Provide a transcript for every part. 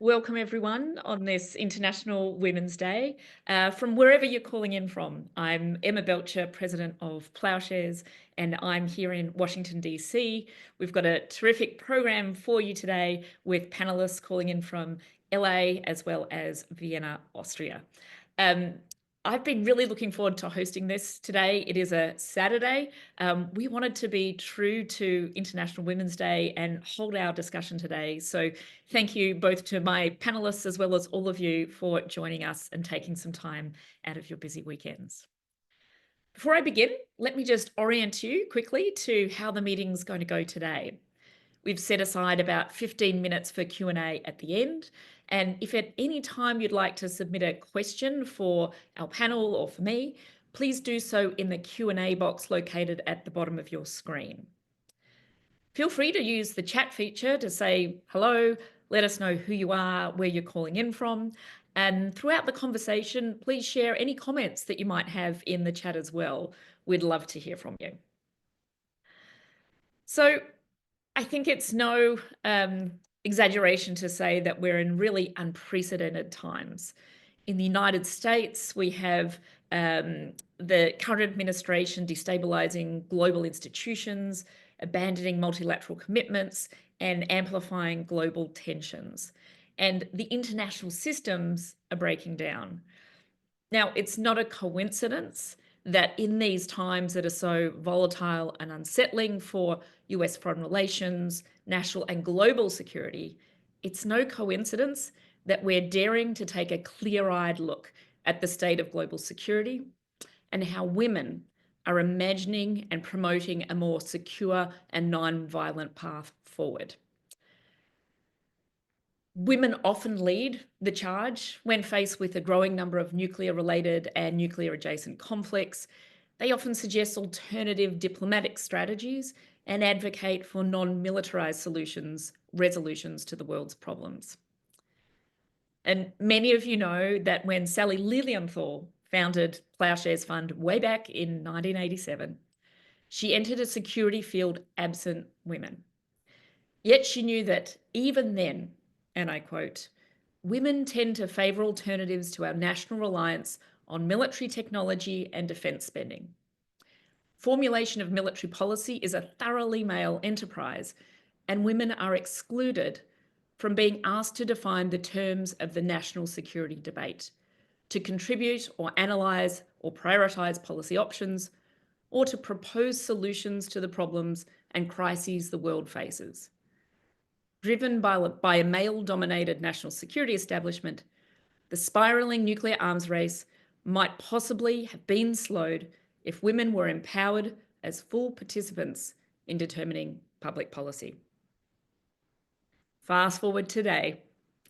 Welcome, everyone, on this International Women's Day. From wherever you're calling in from, I'm Emma Belcher, President of Ploughshares, and I'm here in Washington, D.C. We've got a terrific program for you today with panelists calling in from LA as well as Vienna, Austria. I've been really looking forward to hosting this today. It is a Saturday. We wanted to be true to International Women's Day and hold our discussion today. So thank you both to my panelists as well as all of you for joining us and taking some time out of your busy weekends. Before I begin, let me just orient you quickly to how the meeting's going to go today. We've set aside about 15 minutes for Q&A at the end. And if at any time you'd like to submit a question for our panel or for me, please do so in the Q&A box located at the bottom of your screen. Feel free to use the chat feature to say hello, let us know who you are, where you're calling in from. And throughout the conversation, please share any comments that you might have in the chat as well. We'd love to hear from you. So I think it's no exaggeration to say that we're in really unprecedented times. In the United States, we have the current administration destabilizing global institutions, abandoning multilateral commitments, and amplifying global tensions. And the international systems are breaking down. Now, it's not a coincidence that in these times that are so volatile and unsettling for US foreign relations, national and global security, it's no coincidence that we're daring to take a clear-eyed look at the state of global security and how women are imagining and promoting a more secure and non-violent path forward. Women often lead the charge when faced with a growing number of nuclear-related and nuclear-adjacent conflicts. They often suggest alternative diplomatic strategies and advocate for non-militarized resolutions to the world's problems. And many of you know that when Sally Lilienthal founded Ploughshares Fund way back in 1987, she entered a security field absent women. Yet she knew that even then, and I quote, "Women tend to favour alternatives to our national reliance on military technology and defence spending. Formulation of military policy is a thoroughly male enterprise, and women are excluded from being asked to define the terms of the national security debate, to contribute or analyse or prioritise policy options, or to propose solutions to the problems and crises the world faces. Driven by a male-dominated national security establishment, the spiralling nuclear arms race might possibly have been slowed if women were empowered as full participants in determining public policy." Fast forward today,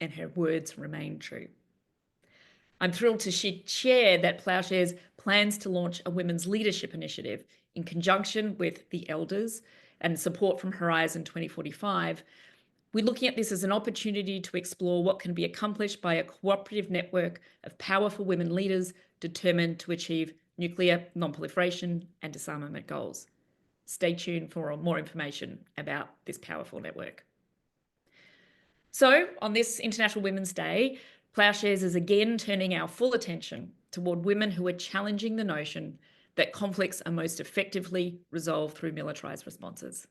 and her words remain true. I'm thrilled to share that Ploughshares plans to launch a women's leadership initiative in conjunction with the elders and support from Horizon 2045. We're looking at this as an opportunity to explore what can be accomplished by a cooperative network of powerful women leaders determined to achieve nuclear non-proliferation and disarmament goals. Stay tuned for more information about this powerful network. So, on this International Women's Day, Ploughshares is again turning our full attention toward women who are challenging the notion that conflicts are most effectively resolved through militarised responses.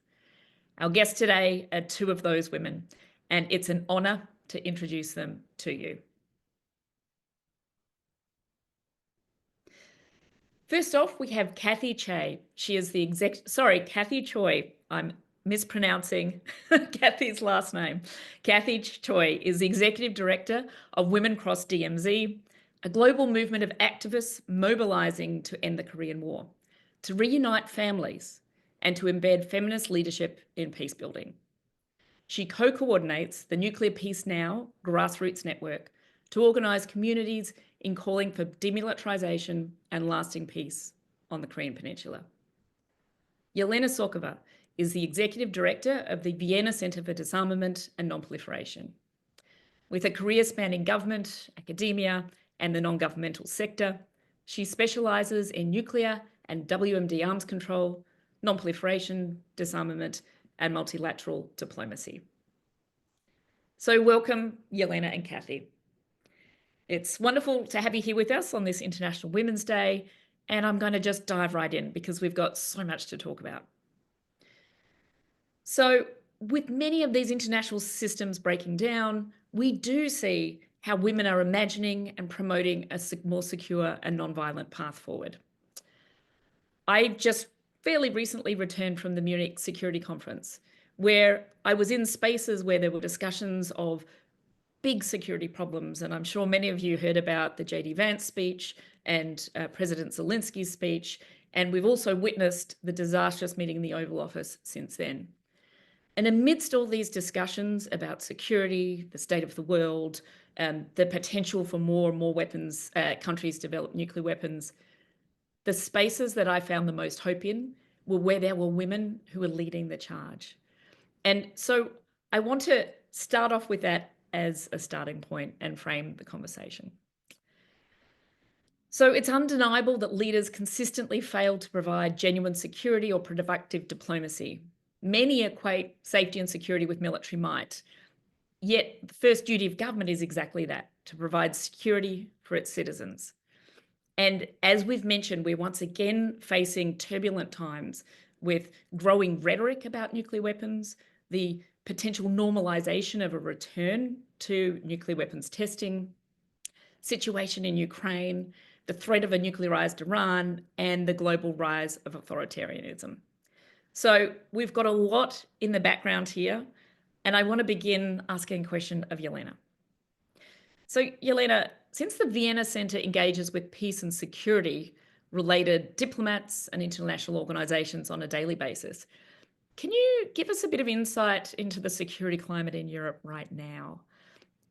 Our guests today are two of those women, and it's an honour to introduce them to you. First off, we have Kathy Choi. She is the Kathy Choi. I'm mispronouncing Kathy's last name. Kathy Choi is the Executive Director of Women Cross DMZ, a global movement of activists mobilising to end the Korean War, to reunite families, and to embed feminist leadership in peacebuilding. She co-coordinates the Nuclear Peace Now grassroots network to organise communities in calling for demilitarisation and lasting peace on the Korean Peninsula. Yelena Sokova is the Executive Director of the Vienna Centre for Disarmament and Non-Proliferation. With a career spanning government, academia, and the non-governmental sector, she specialises in nuclear and WMD arms control, non-proliferation, disarmament, and multilateral diplomacy. So welcome, Yelena and Kathy. It's wonderful to have you here with us on this International Women's Day, and I'm going to just dive right in because we've got so much to talk about. So with many of these international systems breaking down, we do see how women are imagining and promoting a more secure and non-violent path forward. I just fairly recently returned from the Munich Security Conference, where I was in spaces where there were discussions of big security problems. And I'm sure many of you heard about the J.D. Vance speech and President Zelensky's speech. And we've also witnessed the disastrous meeting in the Oval Office since then. And amidst all these discussions about security, the state of the world, the potential for more and more weapons, countries develop nuclear weapons, the spaces that I found the most hope in were where there were women who were leading the charge. And so I want to start off with that as a starting point and frame the conversation. So it's undeniable that leaders consistently fail to provide genuine security or productive diplomacy. Many equate safety and security with military might. Yet the first duty of government is exactly that, to provide security for its citizens. And as we've mentioned, we're once again facing turbulent times with growing rhetoric about nuclear weapons, the potential normalization of a return to nuclear weapons testing, situation in Ukraine, the threat of a nuclearized Iran, and the global rise of authoritarianism. So we've got a lot in the background here, and I want to begin asking a question of Yelena. So Yelena, since the Vienna Centre engages with peace and security related diplomats and international organisations on a daily basis, can you give us a bit of insight into the security climate in Europe right now?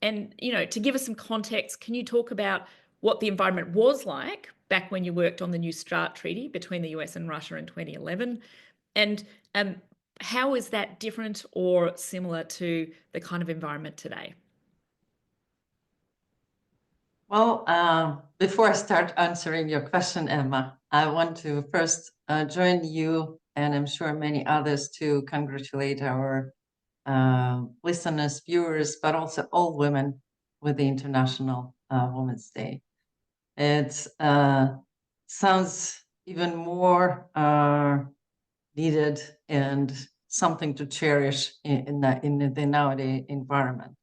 And, to give us some context, can you talk about what the environment was like back when you worked on the New START treaty between the US and Russia in 2011? And how is that different or similar to the kind of environment today? Well, before I start answering your question, Emma, I want to first join you, and I'm sure many others, to congratulate our listeners, viewers, but also all women with the International Women's Day. It sounds even more needed and something to cherish in the nowadays environment.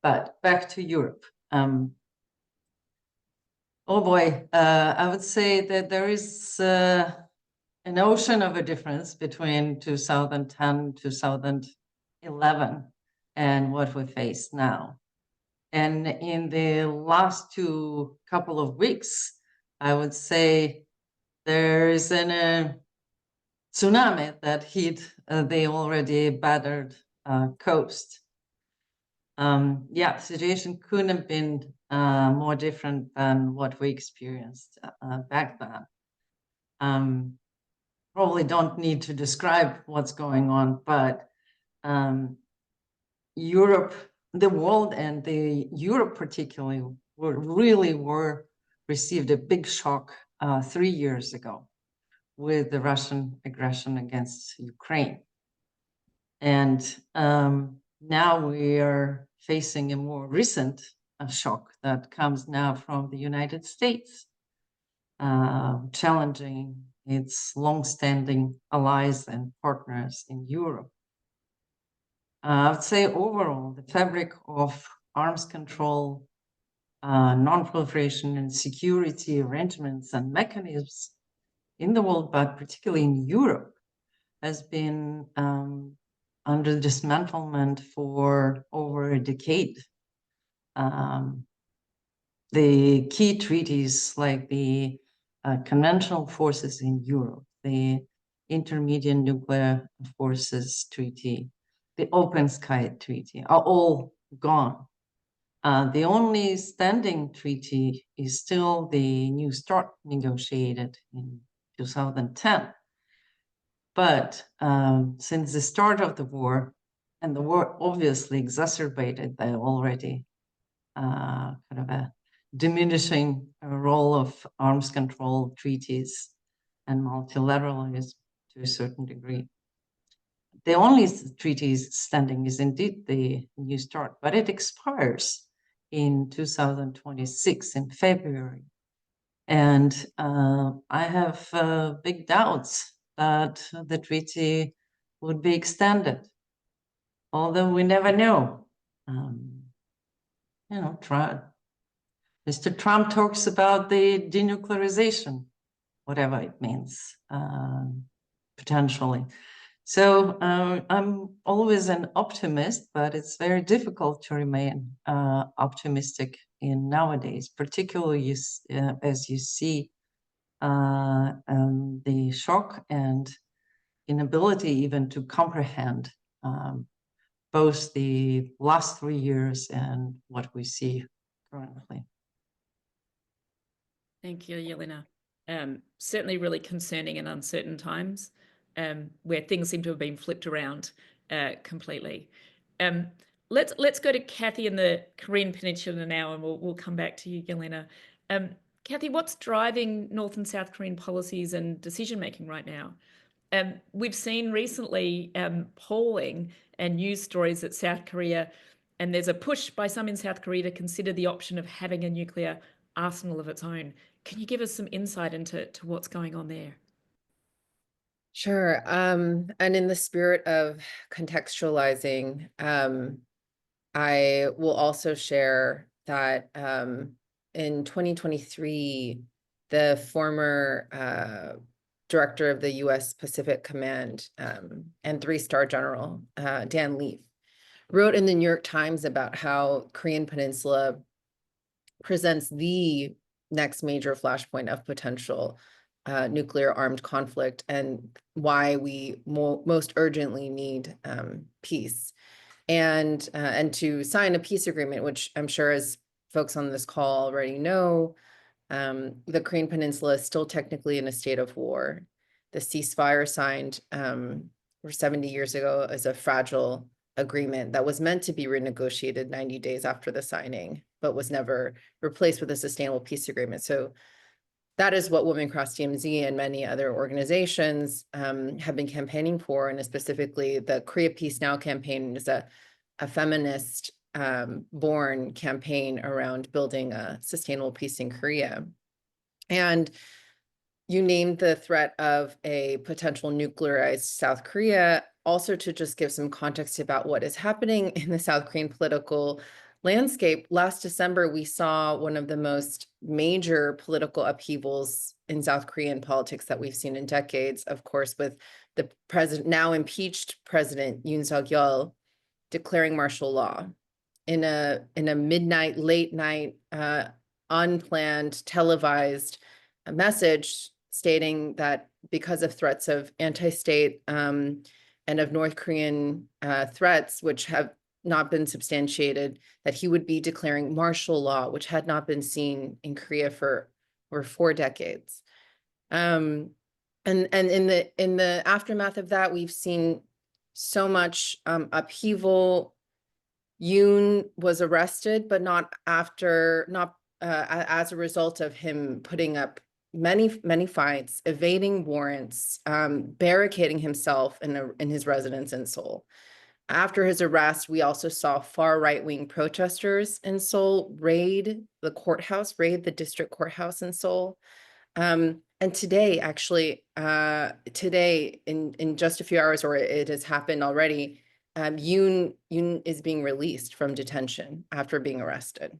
But back to Europe. Oh boy, I would say that there is an ocean of a difference between 2010, 2011, and what we face now. And in the last couple of weeks, I would say there is a tsunami that hit the already battered coast. Yeah, the situation couldn't have been more different than what we experienced back then. Probably don't need to describe what's going on, but Europe, the world, and the Europe particularly were received a big shock 3 years ago with the Russian aggression against Ukraine, and now we are facing a more recent shock that comes now from the United States, challenging its long-standing allies and partners in Europe. I would say overall, the fabric of arms control, non-proliferation and security arrangements and mechanisms in the world, but particularly in Europe, has been under dismantlement for over a decade. The key treaties like the conventional forces in Europe, the Intermediate Nuclear Forces Treaty, the Open Sky Treaty are all gone. The only standing treaty is still the New START negotiated in 2010. But since the start of the war, and the war obviously exacerbated the already kind of a diminishing role of arms control treaties and multilateralism to a certain degree, the only treaty standing is indeed the New START, but it expires in 2026 in February. And I have big doubts that the treaty would be extended, although we never know. You know, Mr. Trump talks about the denuclearization, whatever it means, potentially. So I'm always an optimist, but it's very difficult to remain optimistic in nowadays, particularly as you see the shock and inability even to comprehend both the last 3 years and what we see currently. Thank you, Yelena. Certainly really concerning and uncertain times where things seem to have been flipped around completely. Let's go to Kathy in the Korean Peninsula now, and we'll come back to you, Yelena. Kathy, what's driving North and South Korean policies and decision making right now? We've seen recently polling and news stories that South Korea, and there's a push by some in South Korea to consider the option of having a nuclear arsenal of its own. Can you give us some insight into what's going on there? Sure. And in the spirit of contextualizing, I will also share that in 2023, the former director of the U.S. Pacific Command and three-star general, Dan Leaf, wrote in the New York Times about how Korean Peninsula presents the next major flashpoint of potential nuclear armed conflict and why we most urgently need peace and to sign a peace agreement, which I'm sure as folks on this call already know, the Korean Peninsula is still technically in a state of war. The ceasefire signed 70 years ago is a fragile agreement that was meant to be renegotiated 90 days after the signing, but was never replaced with a sustainable peace agreement. So that is what Women Across DMZ and many other organizations have been campaigning for, and specifically the Korea Peace Now campaign is a feminist born campaign around building a sustainable peace in Korea. And you named the threat of a potential nuclearized South Korea, also to just give some context about what is happening in the South Korean political landscape. Last December, we saw one of the most major political upheavals in South Korean politics that we've seen in decades, of course, with the president, now impeached President Yoon Suk-yeol, declaring martial law in a midnight, late night, unplanned, televised message stating that because of threats of anti-state and of North Korean threats, which have not been substantiated, that he would be declaring martial law, which had not been seen in Korea for over 4 decades. And in the aftermath of that, we've seen so much upheaval. Yoon was arrested, but not as a result of him putting up many fights, evading warrants, barricading himself in his residence in Seoul. After his arrest, we also saw far right-wing protesters in Seoul raid the district courthouse in Seoul. And today, actually, in just a few hours, or it has happened already, Yoon is being released from detention after being arrested.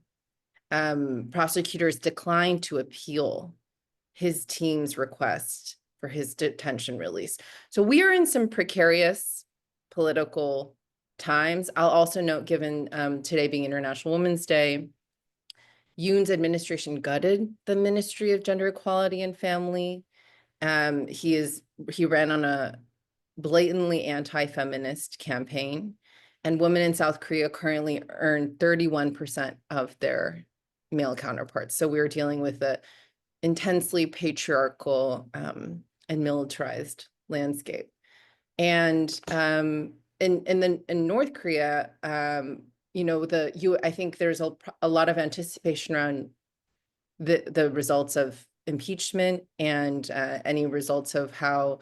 Prosecutors declined to appeal his team's request for his detention release. So we are in some precarious political times. I'll also note, given today being International Women's Day, Yoon's administration gutted the Ministry of Gender Equality and Family. He ran on a blatantly anti-feminist campaign, and women in South Korea currently earn 31% of their male counterparts. So we're dealing with a intensely patriarchal and militarized landscape. And in North Korea, I think there's a lot of anticipation around the results of impeachment and any results of how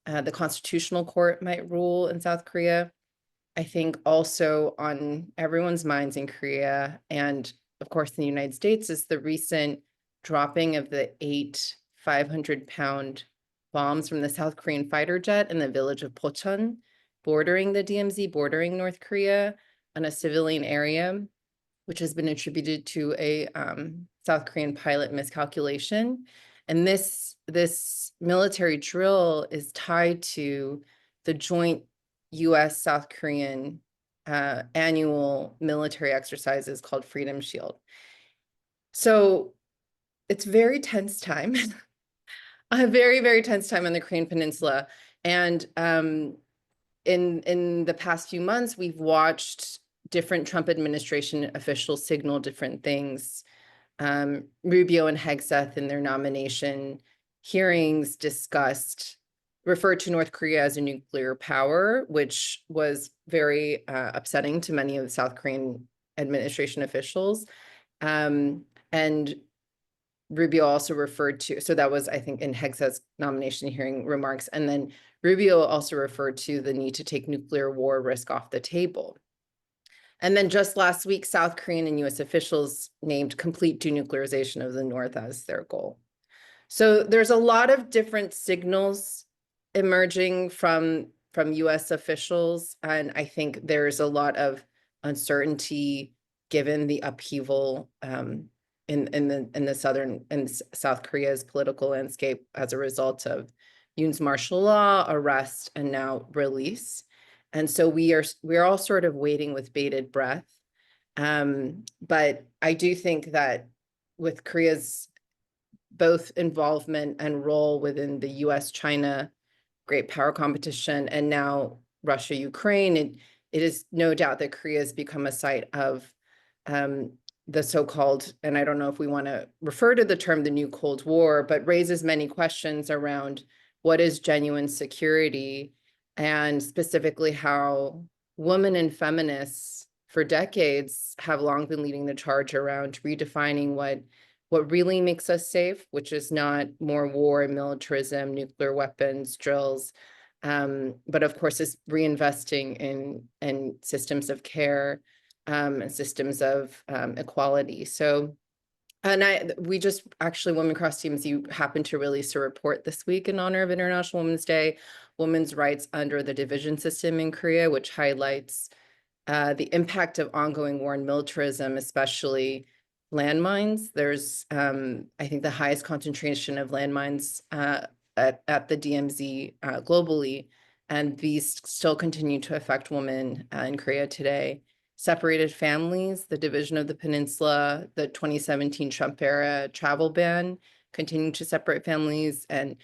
the Constitutional Court might rule in South Korea. I think also on everyone's minds in Korea and of course in the United States is the recent dropping of the 8 500-pound bombs from the South Korean fighter jet in the village of Pocheon, bordering the DMZ, bordering North Korea, on a civilian area, which has been attributed to a South Korean pilot miscalculation. And this military drill is tied to the joint US South Korean annual military exercises called Freedom Shield. So it's very tense time, a very, very tense time on the Korean Peninsula. And in the past few months, we've watched different Trump administration officials signal different things. Rubio and Hegseth in their nomination hearings referred to North Korea as a nuclear power, which was very upsetting to many of the South Korean administration officials. And Rubio also referred to, so that was, I think, in Hegseth's nomination hearing remarks. And then Rubio also referred to the need to take nuclear war risk off the table. And then just last week, South Korean and US officials named complete denuclearization of the North as their goal. So there's a lot of different signals emerging from US officials. And I think there's a lot of uncertainty given the upheaval in South Korea's political landscape as a result of Yoon's martial law, arrest, and now release. And so we're all sort of waiting with bated breath. But I do think that with Korea's both involvement and role within the US-China great power competition and now Russia-Ukraine, it is no doubt that Korea has become a site of the so-called, and I don't know if we want to refer to the term the new Cold War, but raises many questions around what is genuine security, and specifically how women and feminists for decades have long been leading the charge around redefining what really makes us safe, which is not more war, militarism, nuclear weapons, drills, but of course is reinvesting in systems of care and systems of equality. So, and we just actually, Women Across DMZ happened to release a report this week in honor of International Women's Day, Women's Rights Under the Division System in Korea, which highlights the impact of ongoing war and militarism, especially landmines. There's, I think, the highest concentration of landmines at the DMZ globally, and these still continue to affect women in Korea today. Separated families, the division of the peninsula, the 2017 Trump era travel ban continue to separate families, and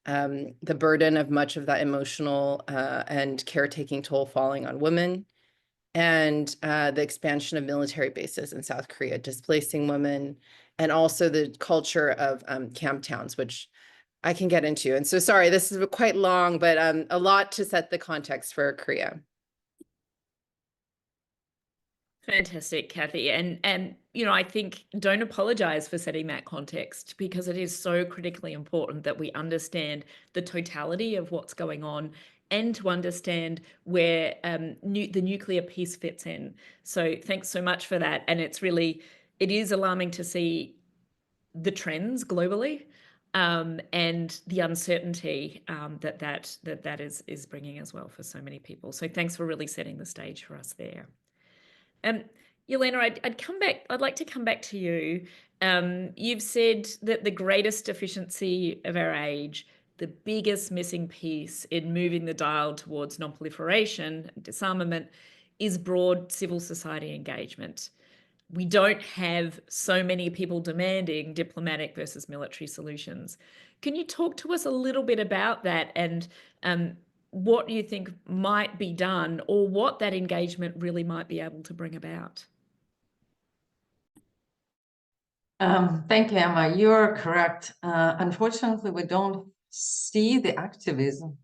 the burden of much of that emotional and caretaking toll falling on women, and the expansion of military bases in South Korea, displacing women, and also the culture of camp towns, which I can get into. And so, sorry, this is quite long, but a lot to set the context for Korea. Fantastic, Kathy. And you know, I think don't apologize for setting that context, because it is so critically important that we understand the totality of what's going on and to understand where the nuclear piece fits in. So thanks so much for that. And it is alarming to see the trends globally and the uncertainty that is bringing as well for so many people. So thanks for really setting the stage for us there. Yelena, I'd like to come back to you. You've said that the greatest deficiency of our age, the biggest missing piece in moving the dial towards non-proliferation, disarmament, is broad civil society engagement. We don't have so many people demanding diplomatic versus military solutions. Can you talk to us a little bit about that and what you think might be done, or what that engagement really might be able to bring about? Thank you, Emma. You're correct. Unfortunately, we don't see the activism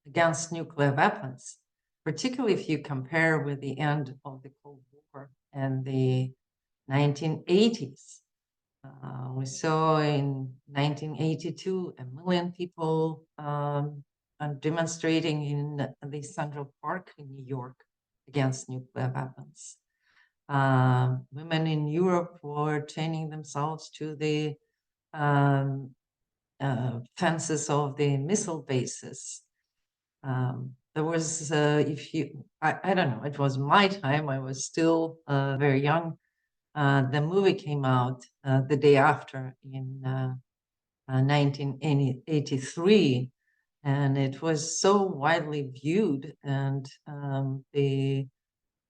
against nuclear weapons, particularly if you compare with the end of the Cold War and the 1980s. We saw in 1982 1 million people demonstrating in the Central Park in New York against nuclear weapons. Women in Europe were chaining themselves to the fences of the missile bases. There was, I don't know, it was my time, I was still very young. The movie came out the day after in 1983, and it was so widely viewed, and the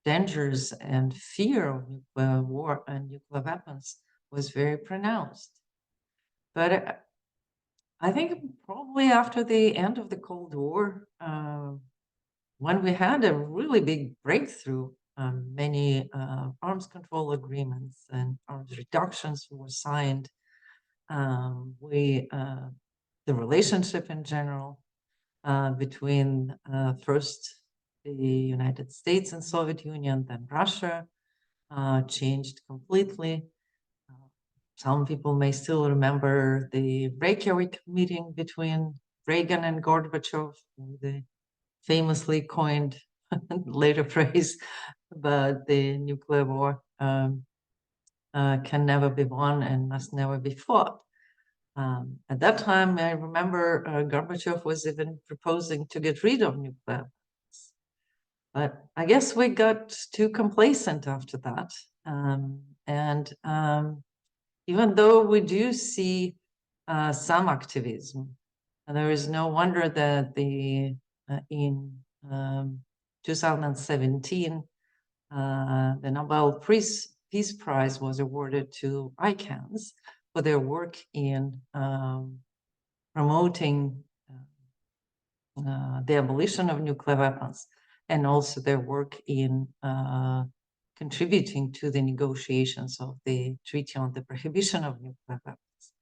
dangers and fear of nuclear war and nuclear weapons was very pronounced. But I think probably after the end of the Cold War, when we had a really big breakthrough, many arms control agreements and arms reductions were signed. The relationship in general between first the United States and Soviet Union, then Russia, changed completely. Some people may still remember the Reykjavik meeting between Reagan and Gorbachev, the famously coined later phrase about the nuclear war can never be won and must never be fought. At that time, I remember Gorbachev was even proposing to get rid of nuclear weapons. But I guess we got too complacent after that. Even though we do see some activism, there is no wonder that in 2017, the Nobel Peace Prize was awarded to ICANS for their work in promoting the abolition of nuclear weapons, and also their work in contributing to the negotiations of the Treaty on the Prohibition of Nuclear Weapons.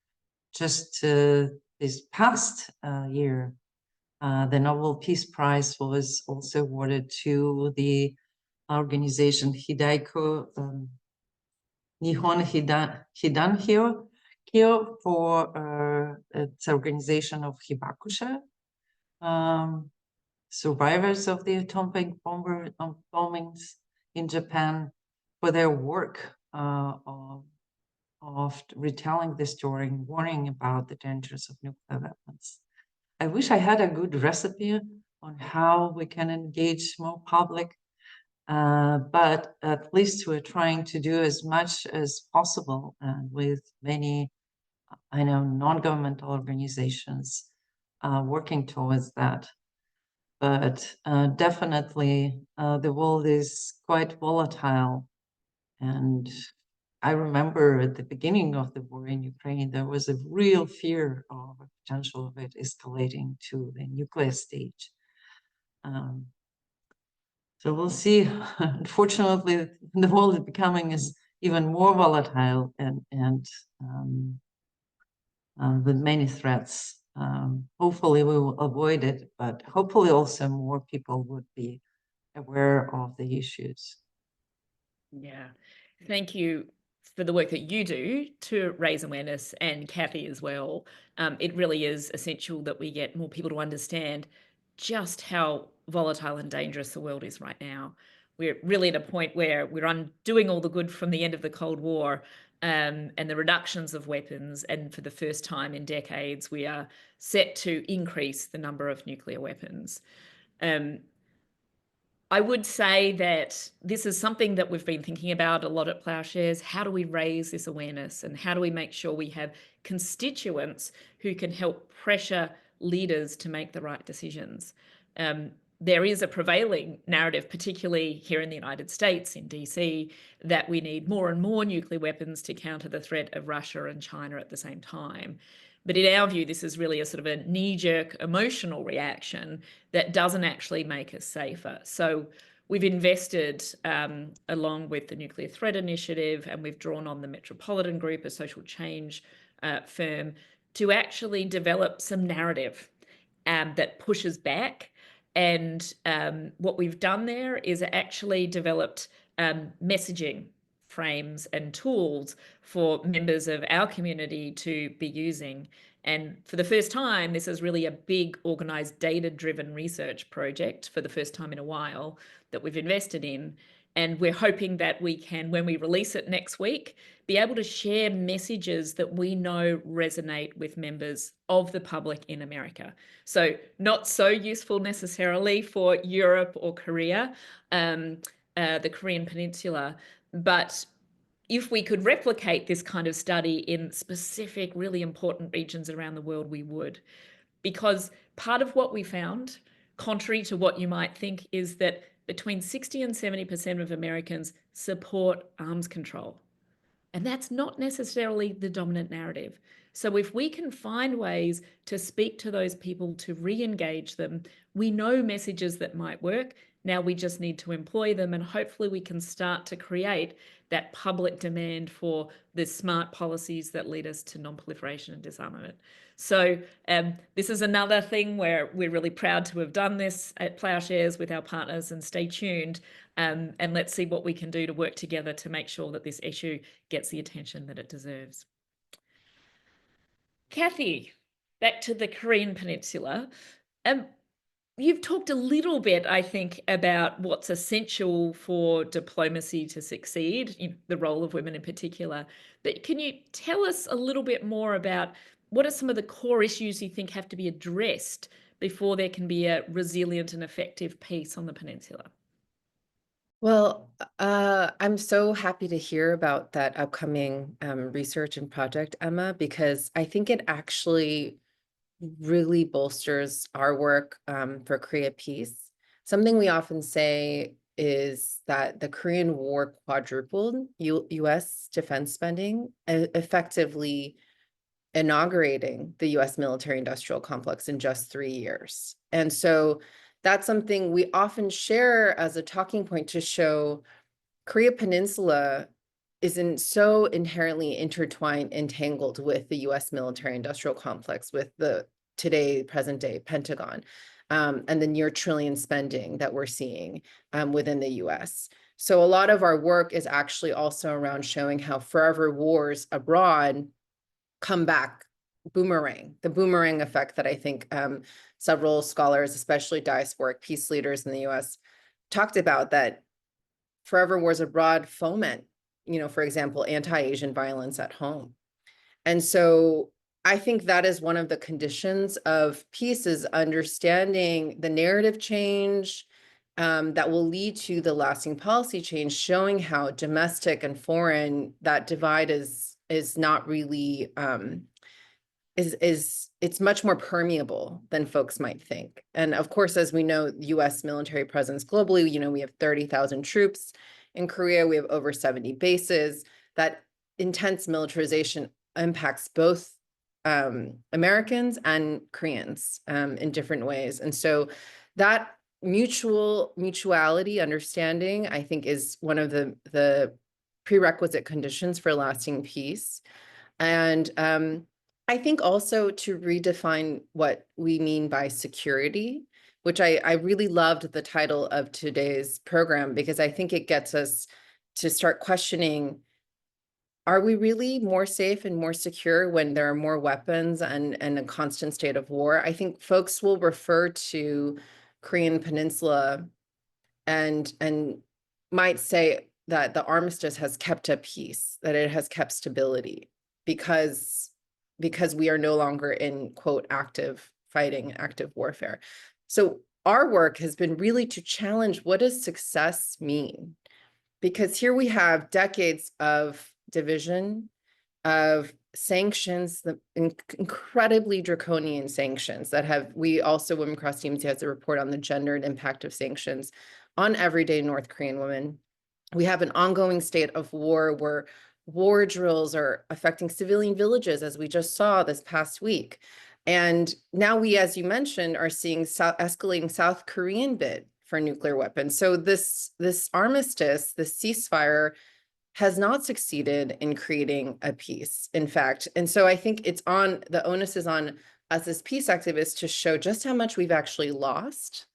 Just this past year, the Nobel Peace Prize was also awarded to the organization Hidaiko Nihon Hidanhyo for its organization of Hibakusha, survivors of the atomic bombings in Japan, for their work of retelling the story and warning about the dangers of nuclear weapons. I wish I had a good recipe on how we can engage more public, but at least we're trying to do as much as possible with many, I know, non-governmental organizations working towards that. But definitely the world is quite volatile. And I remember at the beginning of the war in Ukraine, there was a real fear of a potential of it escalating to the nuclear stage. So we'll see. Unfortunately, the world is becoming even more volatile and with many threats. Hopefully we will avoid it, but hopefully also more people would be aware of the issues. Yeah, thank you for the work that you do to raise awareness, and Kathy as well. It really is essential that we get more people to understand just how volatile and dangerous the world is right now. We're really at a point where we're undoing all the good from the end of the Cold War and the reductions of weapons. And for the first time in decades, we are set to increase the number of nuclear weapons. I would say that this is something that we've been thinking about a lot at Ploughshares. How do we raise this awareness, and how do we make sure we have constituents who can help pressure leaders to make the right decisions? There is a prevailing narrative, particularly here in the United States, in DC, that we need more and more nuclear weapons to counter the threat of Russia and China at the same time. But in our view, this is really a sort of a knee-jerk emotional reaction that doesn't actually make us safer. So we've invested along with the Nuclear Threat Initiative, and we've drawn on the Metropolitan Group, a social change firm, to actually develop some narrative that pushes back. And what we've done there is actually developed messaging frames and tools for members of our community to be using. And for the first time, this is really a big organized data-driven research project for the first time in a while that we've invested in. And we're hoping that we can, when we release it next week, be able to share messages that we know resonate with members of the public in America. So not so useful necessarily for Europe or Korea, the Korean Peninsula, but if we could replicate this kind of study in specific, really important regions around the world, we would. Because part of what we found, contrary to what you might think, is that between 60 and 70% of Americans support arms control. And that's not necessarily the dominant narrative. So if we can find ways to speak to those people, to re-engage them, we know messages that might work. Now we just need to employ them, and hopefully we can start to create that public demand for the smart policies that lead us to non-proliferation and disarmament. So this is another thing where we're really proud to have done this at Ploughshares with our partners, and stay tuned. And let's see what we can do to work together to make sure that this issue gets the attention that it deserves. Kathy, back to the Korean Peninsula. You've talked a little bit, I think, about what's essential for diplomacy to succeed, the role of women in particular. But can you tell us a little bit more about what are some of the core issues you think have to be addressed before there can be a resilient and effective peace on the peninsula? Well, I'm so happy to hear about that upcoming research and project, Emma, because I think it actually really bolsters our work for Korea peace. Something we often say is that the Korean War quadrupled U.S. defense spending, effectively inaugurating the U.S. military-industrial complex in just 3 years. And so that's something we often share as a talking point to show Korea Peninsula isn't so inherently intertwined, entangled with the U.S. military-industrial complex, with the today, present-day Pentagon, and the near trillion spending that we're seeing within the U.S. So a lot of our work is actually also around showing how forever wars abroad come back, the boomerang effect that I think several scholars, especially diasporic peace leaders in the U.S., talked about, that forever wars abroad foment, for example, anti-Asian violence at home. And so I think that is one of the conditions of peace, is understanding the narrative change that will lead to the lasting policy change, showing how domestic and foreign, that divide is not really, it's much more permeable than folks might think. And of course, as we know, U.S. military presence globally, we have 30,000 troops in Korea, we have over 70 bases. That intense militarization impacts both Americans and Koreans in different ways. And so that mutuality, understanding, I think, is one of the prerequisite conditions for lasting peace. And I think also to redefine what we mean by security, which I really loved the title of today's program, because I think it gets us to start questioning, are we really more safe and more secure when there are more weapons and a constant state of war? I think folks will refer to Korean Peninsula and might say that the armistice has kept a peace, that it has kept stability, because we are no longer in, quote, active fighting, active warfare. So our work has been really to challenge, what does success mean? Because here we have decades of division, of sanctions, the incredibly draconian sanctions that we also, Women Cross Teams has a report on the gendered impact of sanctions on everyday North Korean women. We have an ongoing state of war where war drills are affecting civilian villages, as we just saw this past week. And now we, as you mentioned, are seeing escalating South Korean bid for nuclear weapons. So this armistice, this ceasefire, has not succeeded in creating a peace, in fact. And so I think the onus is on us as peace activists to show just how much we've actually lost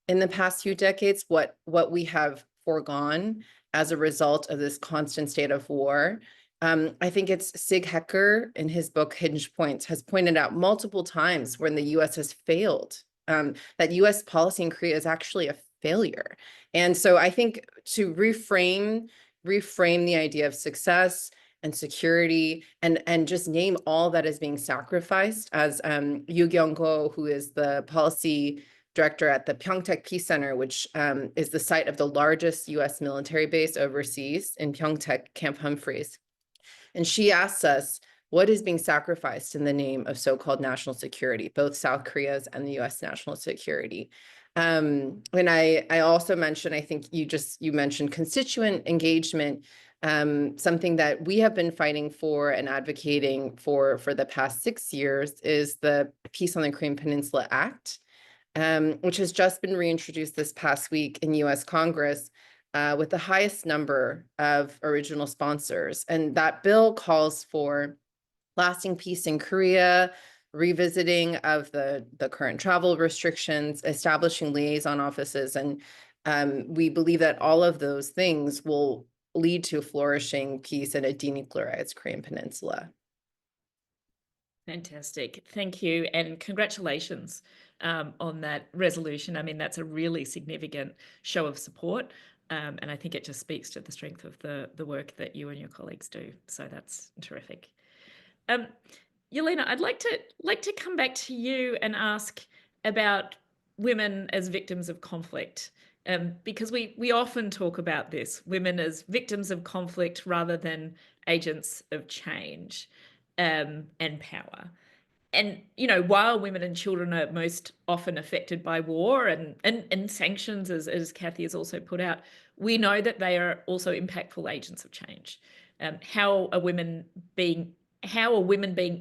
in the past few decades, what we have foregone as a result of this constant state of war. I think it's Sig Hecker in his book Hinge Points has pointed out multiple times when the US has failed, that US policy in Korea is actually a failure. And so I think to reframe the idea of success and security and just name all that is being sacrificed, as Yu Kyung-ko, who is the policy director at the Pyeongtaek Peace Center, which is the site of the largest US military base overseas in Pyeongtaek, Camp Humphreys. And she asks us, what is being sacrificed in the name of so-called national security, both South Korea's and the US national security? And I also mentioned, I think you mentioned constituent engagement, something that we have been fighting for and advocating for the past 6 years is the Peace on the Korean Peninsula Act, which has just been reintroduced this past week in US Congress with the highest number of original sponsors. And that bill calls for lasting peace in Korea, revisiting of the current travel restrictions, establishing liaison offices. And we believe that all of those things will lead to flourishing peace and a denuclearized Korean Peninsula. Fantastic. Thank you. And congratulations on that resolution. I mean, that's a really significant show of support. And I think it just speaks to the strength of the work that you and your colleagues do. So that's terrific. Yelena, I'd like to come back to you and ask about women as victims of conflict, because we often talk about this, women as victims of conflict rather than agents of change and power. And, you know, while women and children are most often affected by war and sanctions, as Kathy has also put out, we know that they are also impactful agents of change. How are women being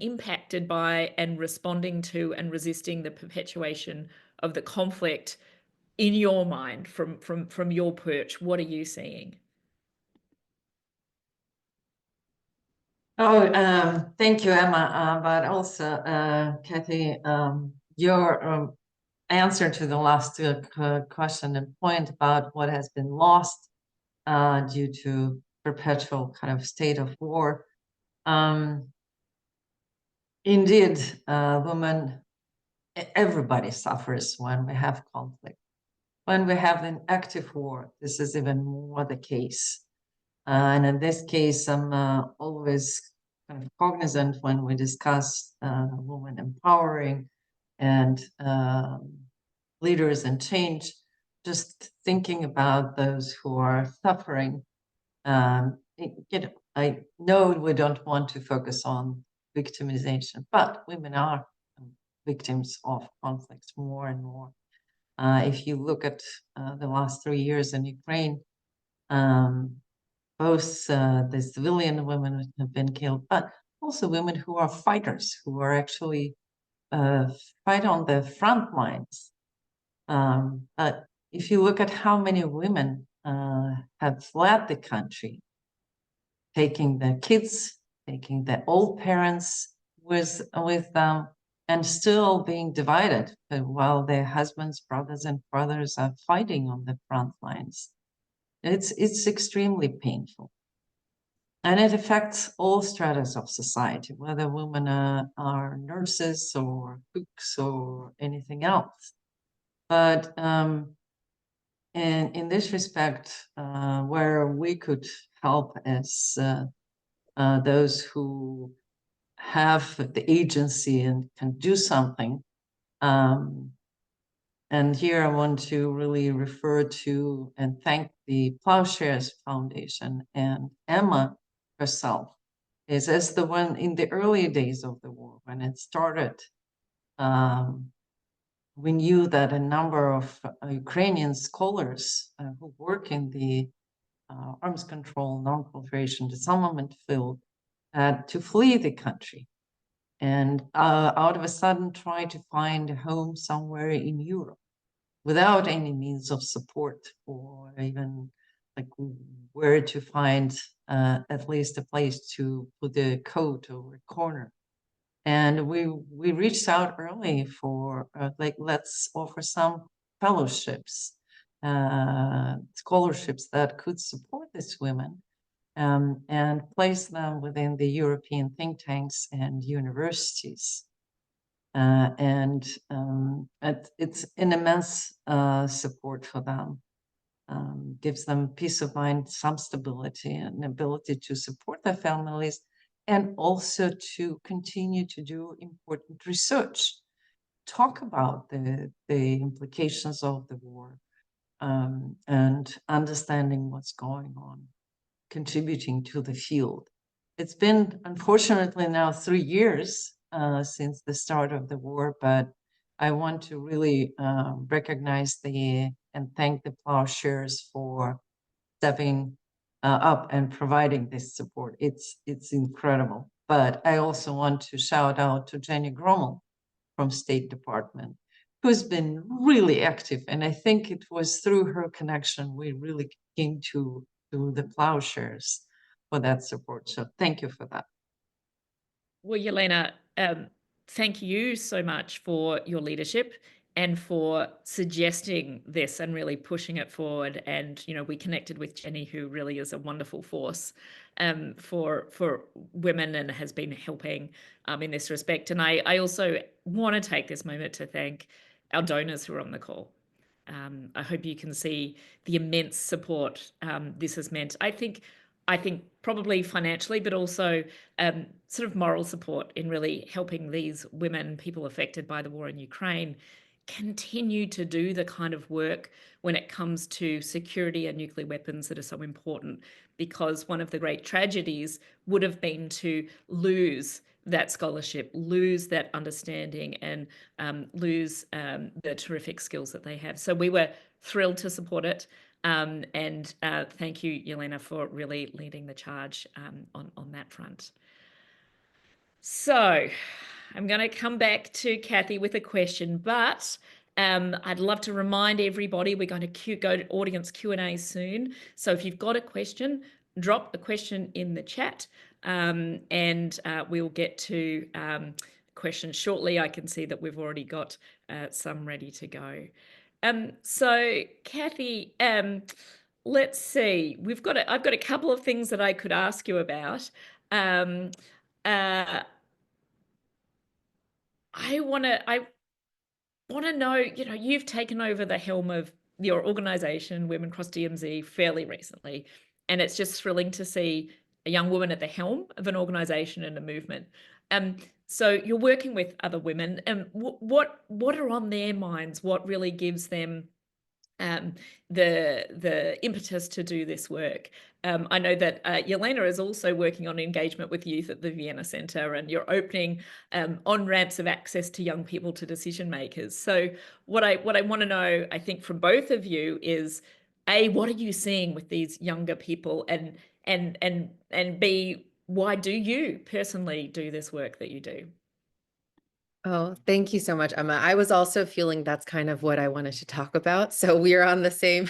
impacted by and responding to and resisting the perpetuation of the conflict in your mind, from your perch? What are you seeing? Oh, thank you, Emma. But also, Kathy, your answer to the last question and point about what has been lost due to perpetual kind of state of war. Indeed, women, everybody suffers when we have conflict. When we have an active war, this is even more the case. And in this case, I'm always kind of cognizant when we discuss women empowering and leaders and change, just thinking about those who are suffering. I know we don't want to focus on victimization, but women are victims of conflicts more and more. If you look at the last 3 years in Ukraine, both the civilian women have been killed, but also women who are fighters, who are actually fight on the front lines. But if you look at how many women have fled the country, taking the kids, taking the old parents with them, and still being divided while their husbands, brothers, and brothers are fighting on the front lines. It's extremely painful. And it affects all stratas of society, whether women are nurses or cooks or anything else. But in this respect, where we could help as those who have the agency and can do something. And here I want to really refer to and thank the Ploughshares Foundation and Emma herself, is as the one in the early days of the war, when it started, we knew that a number of Ukrainian scholars who work in the arms control, non-proliferation, disarmament field had to flee the country and out of a sudden try to find a home somewhere in Europe without any means of support or even like where to find at least a place to put a coat or a corner. And we reached out early for like, let's offer some fellowships scholarships that could support these women, and place them within the European think tanks and universities. It's an immense support for them. Gives them peace of mind, some stability, and ability to support their families, and also to continue to do important research, talk about the implications of the war, and understanding what's going on, contributing to the field. It's been, unfortunately, now 3 years since the start of the war, but I want to really recognize and thank the Ploughshares for stepping up and providing this support. It's incredible. But I also want to shout out to Jenny Grommel from State Department, who's been really active. And I think it was through her connection we really came to the Ploughshares for that support. So thank you for that. Well, Yelena, thank you so much for your leadership and for suggesting this and really pushing it forward. And, we connected with Jenny, who really is a wonderful force for women and has been helping in this respect. And I also want to take this moment to thank our donors who are on the call. I hope you can see the immense support this has meant. I think probably financially, but also sort of moral support in really helping these women, people affected by the war in Ukraine, continue to do the kind of work when it comes to security and nuclear weapons that are so important, because one of the great tragedies would have been to lose that scholarship, lose that understanding, and lose the terrific skills that they have. So we were thrilled to support it. And thank you, Yelena, for really leading the charge on that front. So I'm going to come back to Kathy with a question, but I'd love to remind everybody we're going to go to audience Q&A soon. So if you've got a question, drop a question in the chat, and we'll get to questions shortly. I can see that we've already got some ready to go. So Kathy, let's see. I've got a couple of things that I could ask you about. I want to know, you've taken over the helm of your organization, Women Cross DMZ, fairly recently, and it's just thrilling to see a young woman at the helm of an organization and a movement. So you're working with other women, and what are on their minds? What really gives them the impetus to do this work? I know that Yelena is also working on engagement with youth at the Vienna Center, and you're opening on-ramps of access to young people to decision makers. So what I want to know, I think, from both of you is, A, what are you seeing with these younger people, and B, why do you personally do this work that you do? Oh, thank you so much, Emma. I was also feeling that's kind of what I wanted to talk about. So we're on the same,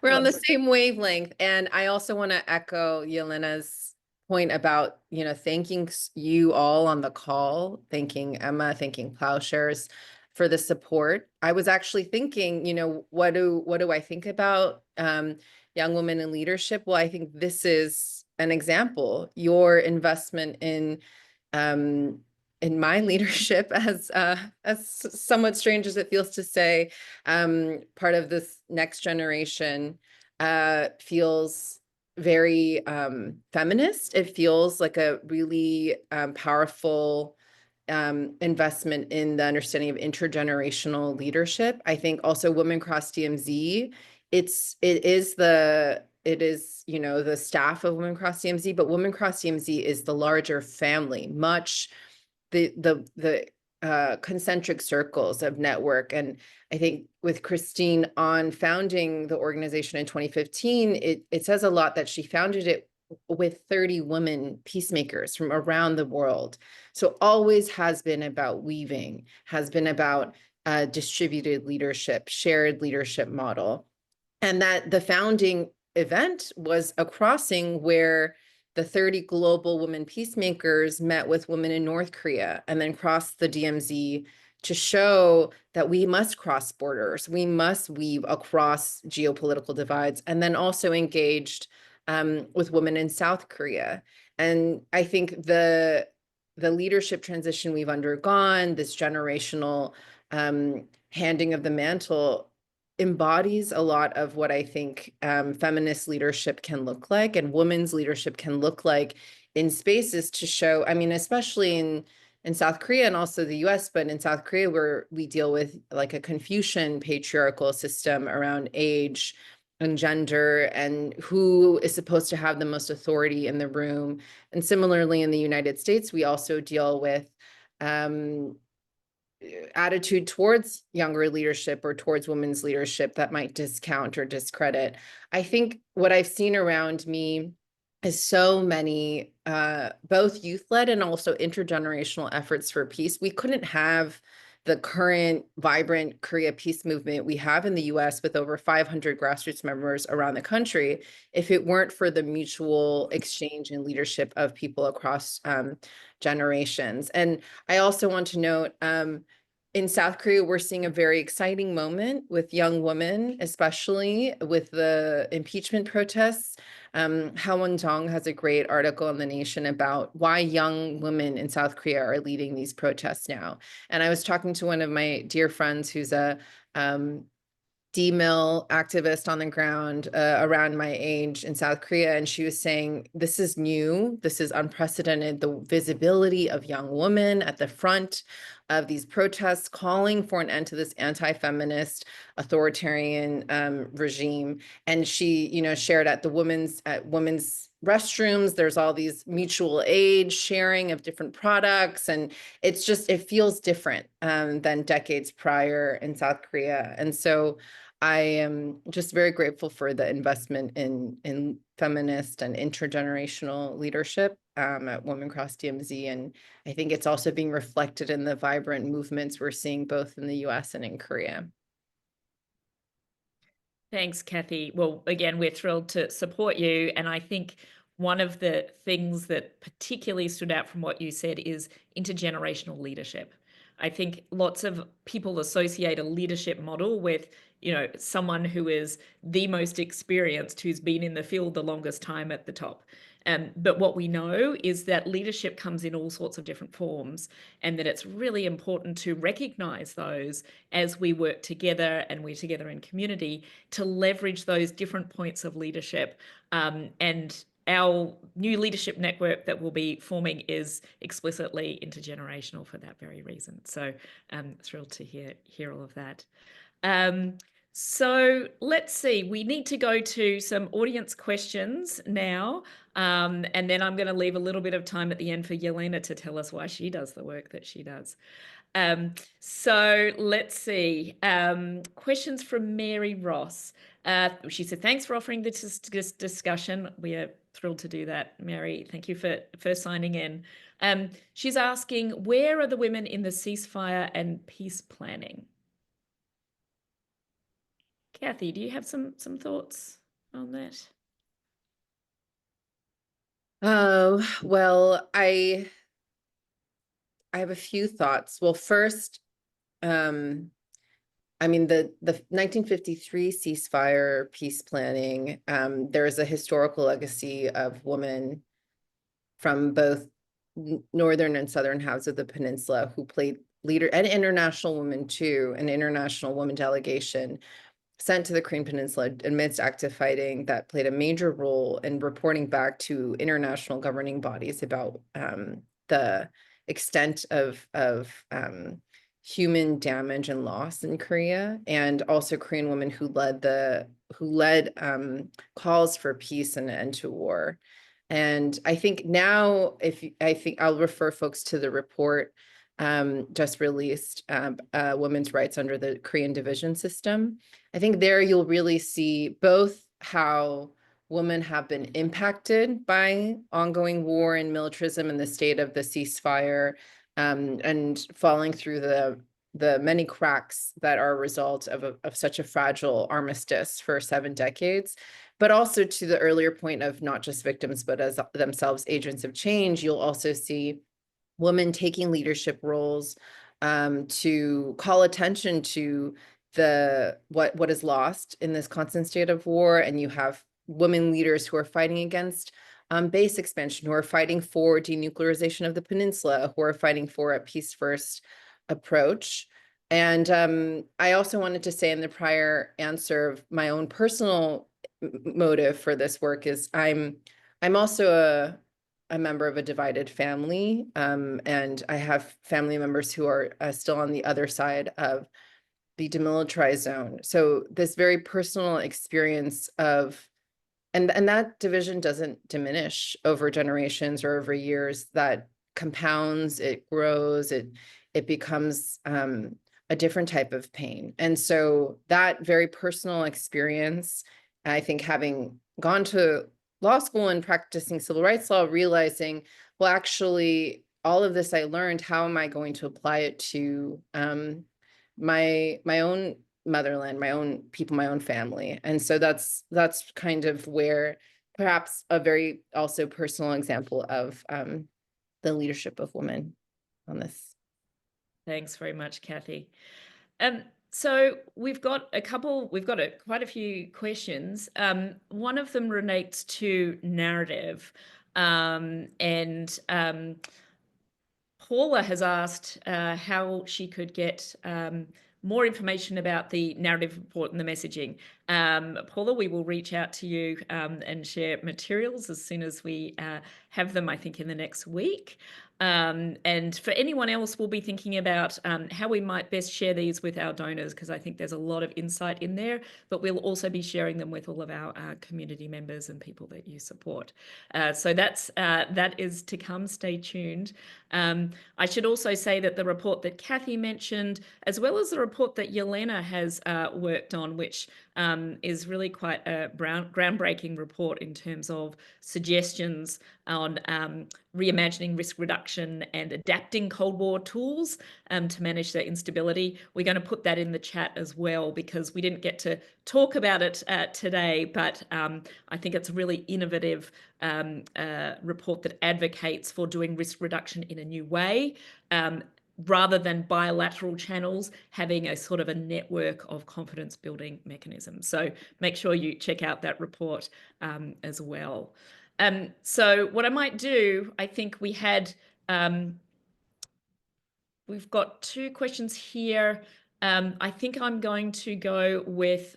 we're on the same wavelength. And I also want to echo Yelena's point about, thanking you all on the call, thanking Emma, thanking Ploughshares for the support. I was actually thinking, what do I think about young women in leadership? Well, I think this is an example. Your investment in my leadership, as somewhat strange as it feels to say, part of this next generation feels very feminist. It feels like a really powerful investment in the understanding of intergenerational leadership. I think also Women Cross DMZ, it is the staff of Women Cross DMZ, but Women Cross DMZ is the larger family, much the concentric circles of network. And I think with Christine on founding the organization in 2015, it says a lot that she founded it with 30 women peacemakers from around the world. So always has been about weaving, has been about distributed leadership, shared leadership model. And that the founding event was a crossing where the 30 global women peacemakers met with women in North Korea and then crossed the DMZ to show that we must cross borders, we must weave across geopolitical divides, and then also engaged with women in South Korea. And I think the leadership transition we've undergone, this generational handing of the mantle, embodies a lot of what I think feminist leadership can look like, and women's leadership can look like in spaces to show, I mean, especially in South Korea and also the US, but in South Korea, where we deal with like a Confucian patriarchal system around age and gender and who is supposed to have the most authority in the room. And similarly, in the United States, we also deal with attitude towards younger leadership or towards women's leadership that might discount or discredit. I think what I've seen around me is so many both youth-led and also intergenerational efforts for peace. We couldn't have the current vibrant Korea peace movement we have in the US with over 500 grassroots members around the country if it weren't for the mutual exchange and leadership of people across generations. And I also want to note, in South Korea, we're seeing a very exciting moment with young women, especially with the impeachment protests. Ha-won Jung has a great article in The Nation about why young women in South Korea are leading these protests now. And I was talking to one of my dear friends who's a female activist on the ground around my age in South Korea. And she was saying, this is new, this is unprecedented, the visibility of young women at the front of these protests, calling for an end to this anti-feminist authoritarian regime. And she, you know, shared at women's restrooms, there's all these mutual aid sharing of different products. And it's just, it feels different than decades prior in South Korea. And so I am just very grateful for the investment in feminist and intergenerational leadership at Women Cross DMZ. And I think it's also being reflected in the vibrant movements we're seeing both in the US and in Korea. Thanks, Kathy. Well, again, we're thrilled to support you. And I think one of the things that particularly stood out from what you said is intergenerational leadership. I think lots of people associate a leadership model with, you know, someone who is the most experienced, who's been in the field the longest time at the top. But what we know is that leadership comes in all sorts of different forms, and that it's really important to recognize those as we work together and we're together in community to leverage those different points of leadership. And our new leadership network that we'll be forming is explicitly intergenerational for that very reason. So I'm thrilled to hear all of that. So let's see, we need to go to some audience questions now. And then I'm going to leave a little bit of time at the end for Yelena to tell us why she does the work that she does. So let's see, questions from Mary Ross. She said, thanks for offering this discussion. We are thrilled to do that, Mary. Thank you for signing in. She's asking, where are the women in the ceasefire and peace planning? Kathy, do you have some thoughts on that? Oh, well, I have a few thoughts. Well, first, I mean, the 1953 ceasefire peace planning, there is a historical legacy of women from both northern and southern halves of the peninsula who played leader, and international women too, an international woman delegation sent to the Korean Peninsula amidst active fighting that played a major role in reporting back to international governing bodies about the extent of human damage and loss in Korea, and also Korean women who led calls for peace and an end to war. And I think now, I think I'll refer folks to the report just released, Women's Rights Under the Korean Division System. I think there you'll really see both how women have been impacted by ongoing war and militarism in the state of the ceasefire, and falling through the many cracks that are a result of such a fragile armistice for 7 decades, but also to the earlier point of not just victims, but as themselves agents of change. You'll also see women taking leadership roles to call attention to what is lost in this constant state of war. And you have women leaders who are fighting against base expansion, who are fighting for denuclearization of the peninsula, who are fighting for a peace first approach. And I also wanted to say in the prior answer, my own personal motive for this work is I'm also a member of a divided family, and I have family members who are still on the other side of the demilitarized zone. So this very personal experience of, and that division doesn't diminish over generations or over years. That compounds, it grows, it becomes a different type of pain. And so that very personal experience, I think, having gone to law school and practicing civil rights law, realizing, well, actually, all of this I learned, how am I going to apply it to my own motherland, my own people, my own family? And so that's kind of where perhaps a very also personal example of the leadership of women on this. Thanks very much, Kathy. So we've got quite a few questions. One of them relates to narrative, and Paula has asked how she could get more information about the narrative report and the messaging. Paula, we will reach out to you and share materials as soon as we have them, I think, in the next week. And for anyone else, we'll be thinking about how we might best share these with our donors, because I think there's a lot of insight in there, but we'll also be sharing them with all of our community members and people that you support. So that is to come. Stay tuned. I should also say that the report that Kathy mentioned, as well as the report that Yelena has worked on, which is really quite a groundbreaking report in terms of suggestions on reimagining risk reduction and adapting Cold War tools to manage the instability. We're going to put that in the chat as well, because we didn't get to talk about it today, but I think it's a really innovative report that advocates for doing risk reduction in a new way, rather than bilateral channels, having a sort of a network of confidence building mechanisms. So make sure you check out that report as well. So what I might do, I think we've got two questions here. I think I'm going to go with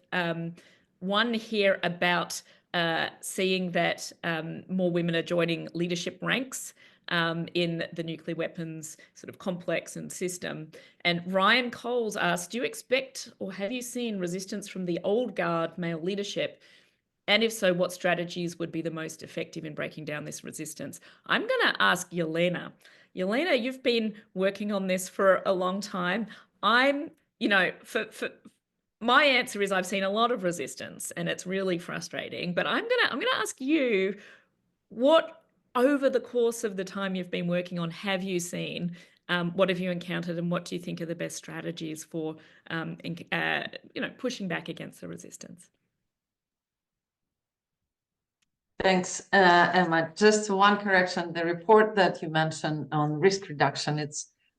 one here about seeing that more women are joining leadership ranks in the nuclear weapons sort of complex and system. And Ryan Coles asked, do you expect or have you seen resistance from the old guard male leadership? And if so, what strategies would be the most effective in breaking down this resistance? I'm going to ask Yelena. Yelena, you've been working on this for a long time. For my answer is I've seen a lot of resistance, and it's really frustrating. But I'm gonna ask you, what over the course of the time you've been working on have you seen? What have you encountered, and what do you think are the best strategies for pushing back against the resistance? Thanks, Emma. Just one correction. The report that you mentioned on risk reduction,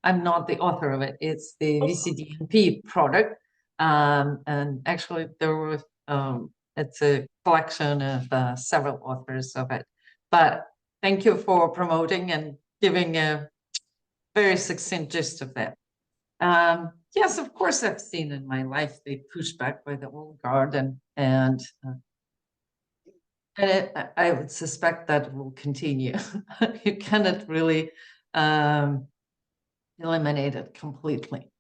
I'm not the author of it. It's the VCDNP product. And actually it's a collection of several authors of it. But thank you for promoting and giving a very succinct gist of that. Yes, of course, I've seen in my life the pushback by the old guard, and I would suspect that will continue. You cannot really eliminate it completely.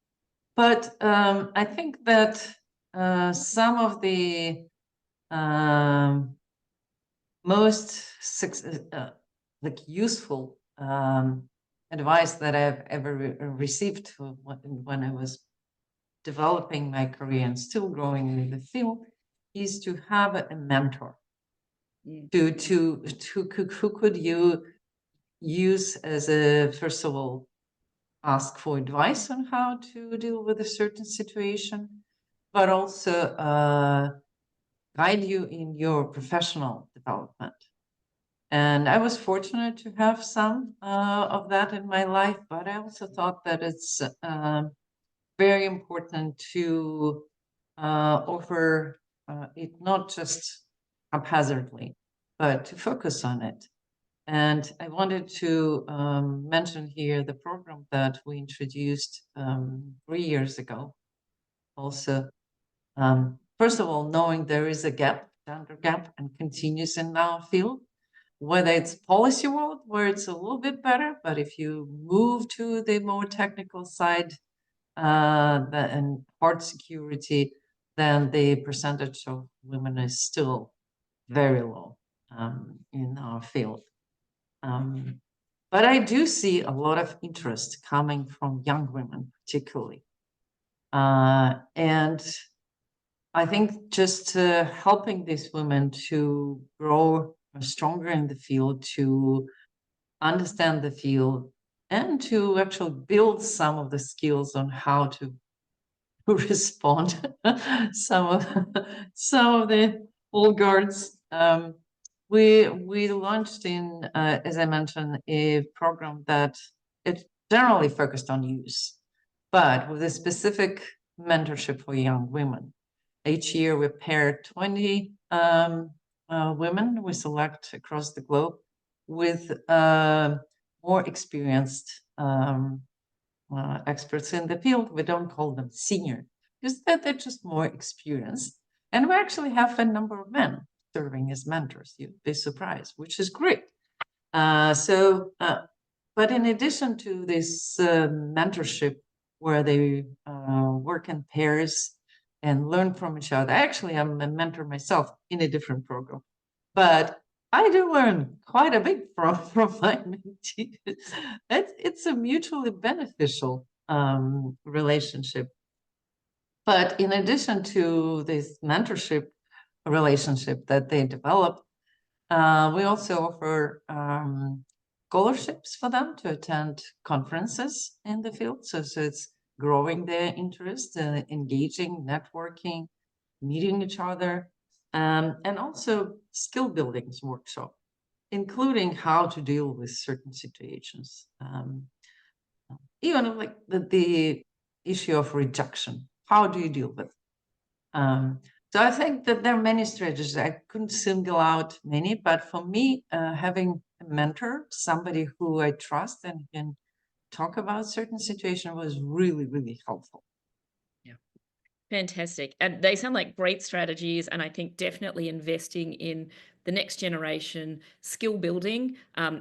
But I think that some of the most useful advice that I've ever received when I was developing my career and still growing in the field is to have a mentor. Who could you use as a, first of all, ask for advice on how to deal with a certain situation, but also guide you in your professional development. And I was fortunate to have some of that in my life, but I also thought that it's very important to offer it not just haphazardly, but to focus on it. And I wanted to mention here the program that we introduced 3 years ago. Also, first of all, knowing there is a gap, gender gap, and continues in our field, whether it's policy world where it's a little bit better, but if you move to the more technical side and hard security, then the percentage of women is still very low in our field. But I do see a lot of interest coming from young women, particularly. And I think just helping these women to grow stronger in the field, to understand the field, and to actually build some of the skills on how to respond some of the old guards. We launched in, as I mentioned, a program that it generally focused on youth, but with a specific mentorship for young women. Each year we pair 20 women we select across the globe with more experienced experts in the field. We don't call them senior because they're just more experienced. And we actually have a number of men serving as mentors. You'd be surprised, which is great. But in addition to this mentorship where they work in pairs and learn from each other, actually I'm a mentor myself in a different program, but I do learn quite a bit from my mentees. It's a mutually beneficial relationship. But in addition to this mentorship relationship that they develop, we also offer scholarships for them to attend conferences in the field. So it's growing their interest, engaging, networking, meeting each other, and also skill building workshop, including how to deal with certain situations. Even like the issue of rejection. How do you deal with it? So I think that there are many strategies. I couldn't single out many, but for me, having a mentor, somebody who I trust and can talk about certain situation was really, really helpful. Fantastic. And they sound like great strategies. And I think definitely investing in the next generation skill building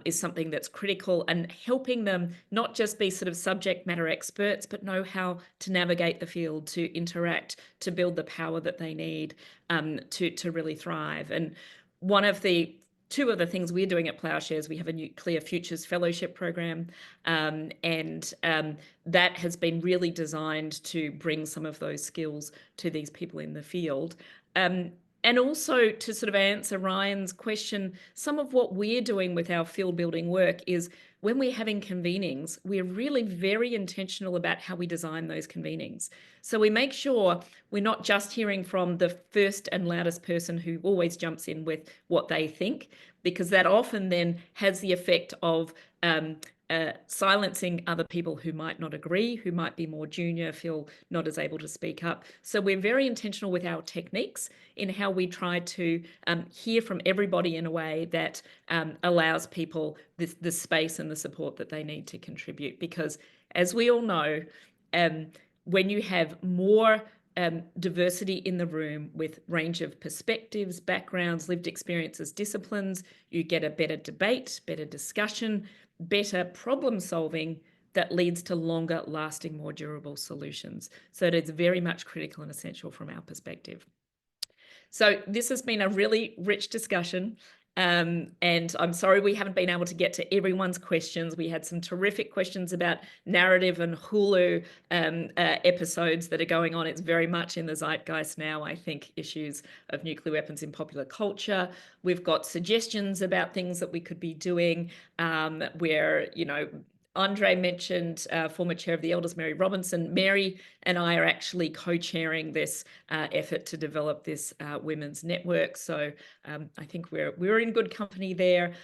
is something that's critical, and helping them not just be sort of subject matter experts, but know how to navigate the field, to interact, to build the power that they need to really thrive. And two of the things we're doing at Ploughshares, we have a Nuclear Futures Fellowship program, and that has been really designed to bring some of those skills to these people in the field. And also to sort of answer Ryan's question, some of what we're doing with our field building work is when we're having convenings, we're really very intentional about how we design those convenings. So we make sure we're not just hearing from the first and loudest person who always jumps in with what they think, because that often then has the effect of silencing other people who might not agree, who might be more junior, feel not as able to speak up. So we're very intentional with our techniques in how we try to hear from everybody in a way that allows people the space and the support that they need to contribute. Because as we all know, when you have more diversity in the room with range of perspectives, backgrounds, lived experiences, disciplines, you get a better debate, better discussion, better problem solving that leads to longer lasting, more durable solutions. So it is very much critical and essential from our perspective. So this has been a really rich discussion. And I'm sorry we haven't been able to get to everyone's questions. We had some terrific questions about narrative and Hulu episodes that are going on. It's very much in the zeitgeist now, I think, issues of nuclear weapons in popular culture. We've got suggestions about things that we could be doing where, Andre mentioned former chair of the Elders, Mary Robinson. Mary and I are actually co-chairing this effort to develop this women's network. So I think we're in good company there.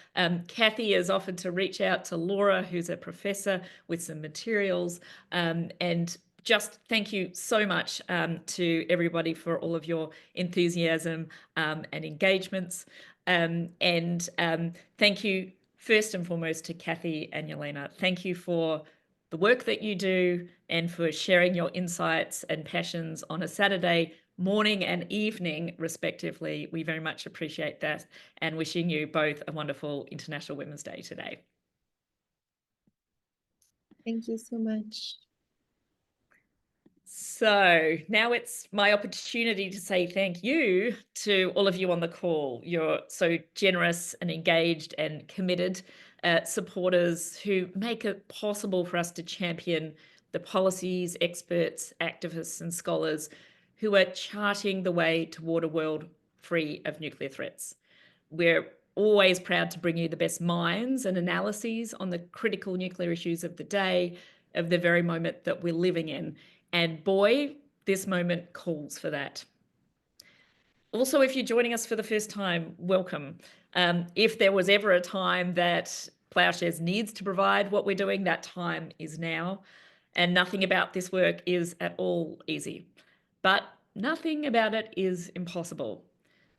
Kathy has offered to reach out to Laura, who's a professor, with some materials. And just thank you so much to everybody for all of your enthusiasm and engagements. Thank you first and foremost to Kathy and Yelena. Thank you for the work that you do and for sharing your insights and passions on a Saturday morning and evening, respectively. We very much appreciate that, and wishing you both a wonderful International Women's Day today. Thank you so much. So now it's my opportunity to say thank you to all of you on the call. You're so generous and engaged and committed supporters who make it possible for us to champion the policies, experts, activists, and scholars who are charting the way toward a world free of nuclear threats. We're always proud to bring you the best minds and analyses on the critical nuclear issues of the day, of the very moment that we're living in. And boy, this moment calls for that. Also, if you're joining us for the first time, welcome. If there was ever a time that Ploughshares needs to provide what we're doing, that time is now. And nothing about this work is at all easy, but nothing about it is impossible.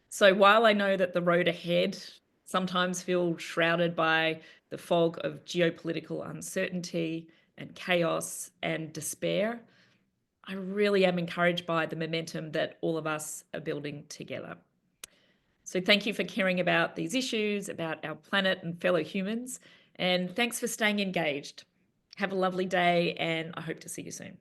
So while I know that the road ahead sometimes feels shrouded by the fog of geopolitical uncertainty and chaos and despair, I really am encouraged by the momentum that all of us are building together. So thank you for caring about these issues, about our planet and fellow humans, and thanks for staying engaged. Have a lovely day, and I hope to see you soon.